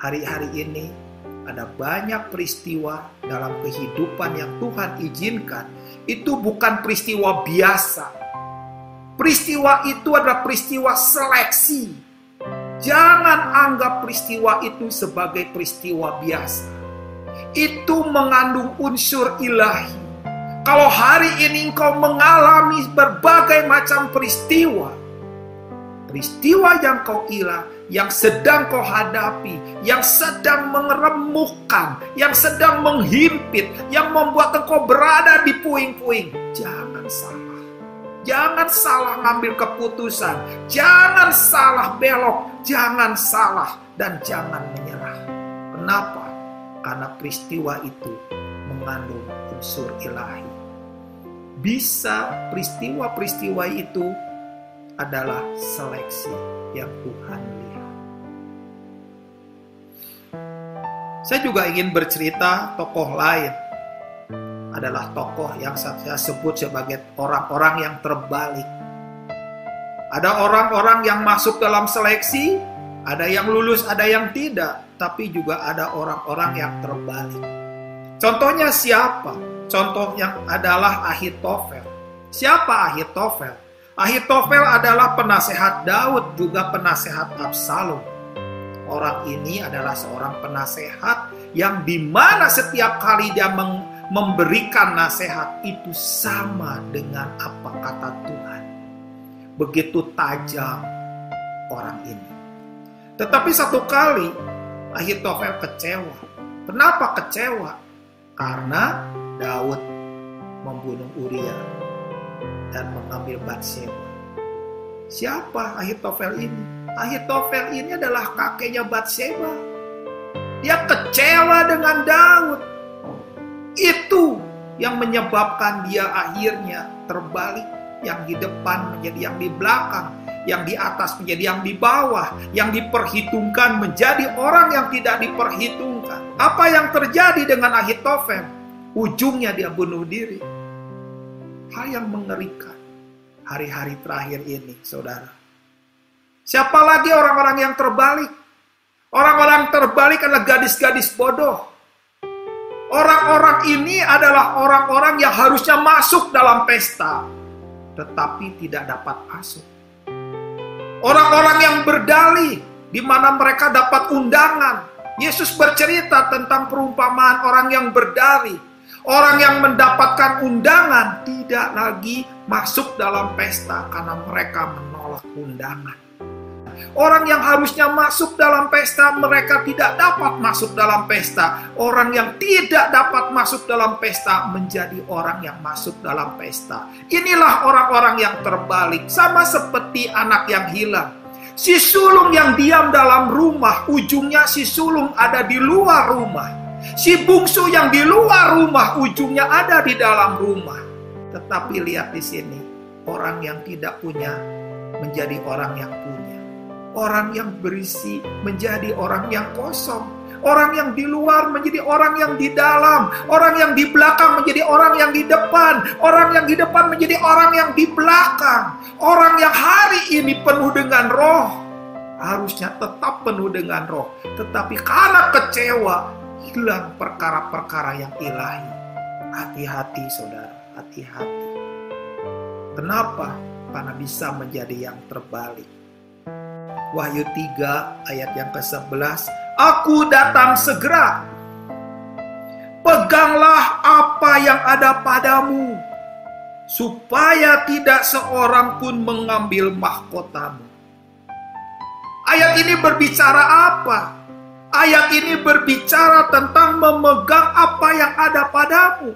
hari-hari ini ada banyak peristiwa dalam kehidupan yang Tuhan izinkan. Itu bukan peristiwa biasa. Peristiwa itu adalah peristiwa seleksi. Jangan anggap peristiwa itu sebagai peristiwa biasa. Itu mengandung unsur ilahi. Kalau hari ini engkau mengalami berbagai macam peristiwa yang kau yang sedang kau hadapi, yang sedang mengeremukkan, yang sedang menghimpit, yang membuat engkau berada di puing-puing, jangan salah. Jangan salah ngambil keputusan, jangan salah belok, jangan salah, dan jangan menyerah. Kenapa? Karena peristiwa itu mengandung unsur ilahi. Bisa peristiwa-peristiwa itu adalah seleksi yang Tuhan lihat. Saya juga ingin bercerita tokoh lain. Adalah tokoh yang saya sebut sebagai orang-orang yang terbalik. Ada orang-orang yang masuk dalam seleksi, ada yang lulus, ada yang tidak. Tapi juga ada orang-orang yang terbalik. Contohnya siapa? Contohnya adalah Ahitofel. Siapa Ahitofel? Ahitofel adalah penasehat Daud, juga penasehat Absalom. Orang ini adalah seorang penasehat yang dimana setiap kali dia memberikan nasihat itu sama dengan apa kata Tuhan. Begitu tajam orang ini. Tetapi satu kali Ahitofel kecewa. Kenapa kecewa? Karena Daud membunuh Uria dan mengambil Batseba. Siapa Ahitofel ini? Ahitofel ini adalah kakeknya Batseba. Dia kecewa dengan Daud. Itu yang menyebabkan dia akhirnya terbalik. Yang di depan menjadi yang di belakang, yang di atas menjadi yang di bawah, yang diperhitungkan menjadi orang yang tidak diperhitungkan. Apa yang terjadi dengan Ahitofel? Ujungnya dia bunuh diri. Hal yang mengerikan hari-hari terakhir ini, saudara. Siapa lagi orang-orang yang terbalik? Orang-orang terbalik adalah gadis-gadis bodoh. Orang-orang ini adalah orang-orang yang harusnya masuk dalam pesta, tetapi tidak dapat masuk. Orang-orang yang berdalih, di mana mereka dapat undangan. Yesus bercerita tentang perumpamaan orang yang berdalih. Orang yang mendapatkan undangan tidak lagi masuk dalam pesta karena mereka menolak undangan. Orang yang harusnya masuk dalam pesta, mereka tidak dapat masuk dalam pesta. Orang yang tidak dapat masuk dalam pesta menjadi orang yang masuk dalam pesta. Inilah orang-orang yang terbalik, sama seperti anak yang hilang. Si sulung yang diam dalam rumah, ujungnya si sulung ada di luar rumah. Si bungsu yang di luar rumah, ujungnya ada di dalam rumah. Tetapi lihat di sini, orang yang tidak punya menjadi orang yang punya. Orang yang berisi menjadi orang yang kosong. Orang yang di luar menjadi orang yang di dalam. Orang yang di belakang menjadi orang yang di depan. Orang yang di depan menjadi orang yang di belakang. Orang yang hari ini penuh dengan roh, harusnya tetap penuh dengan roh. Tetapi karena kecewa, hilang perkara-perkara yang ilahi. Hati-hati saudara, hati-hati. Kenapa? Karena bisa menjadi yang terbalik. Wahyu 3 ayat yang ke-11. Aku datang segera. Peganglah apa yang ada padamu, supaya tidak seorang pun mengambil mahkotamu. Ayat ini berbicara apa? Ayat ini berbicara tentang memegang apa yang ada padamu.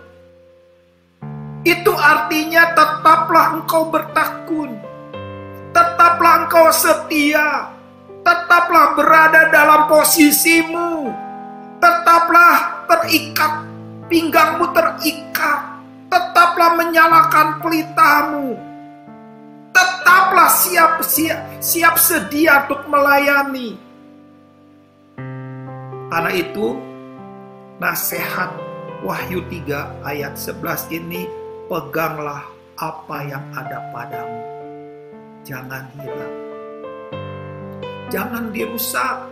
Itu artinya tetaplah engkau bertekun. Tetaplah engkau setia. Tetaplah berada dalam posisimu. Tetaplah terikat. Pinggangmu terikat. Tetaplah menyalakan pelitamu. Tetaplah siap sedia untuk melayani. Karena itu, nasihat Wahyu 3 ayat 11 ini, peganglah apa yang ada padamu. Jangan hilang. Jangan dirusak.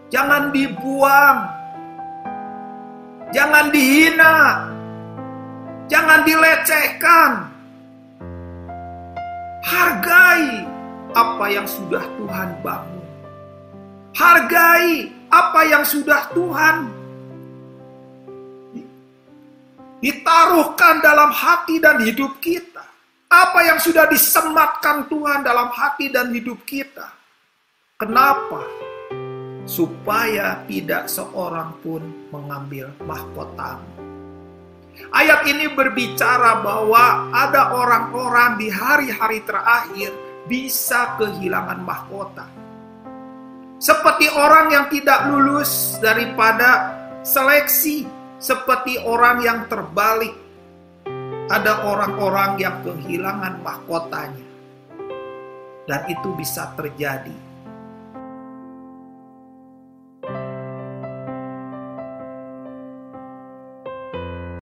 Jangan dibuang. Jangan dihina. Jangan dilecehkan. Hargai apa yang sudah Tuhan bangun. Hargai apa yang sudah Tuhan ditaruhkan dalam hati dan hidup kita. Apa yang sudah disematkan Tuhan dalam hati dan hidup kita. Kenapa? Supaya tidak seorang pun mengambil mahkotamu. Ayat ini berbicara bahwa ada orang-orang di hari-hari terakhir bisa kehilangan mahkota. Seperti orang yang tidak lulus daripada seleksi. Seperti orang yang terbalik. Ada orang-orang yang kehilangan mahkotanya. Dan itu bisa terjadi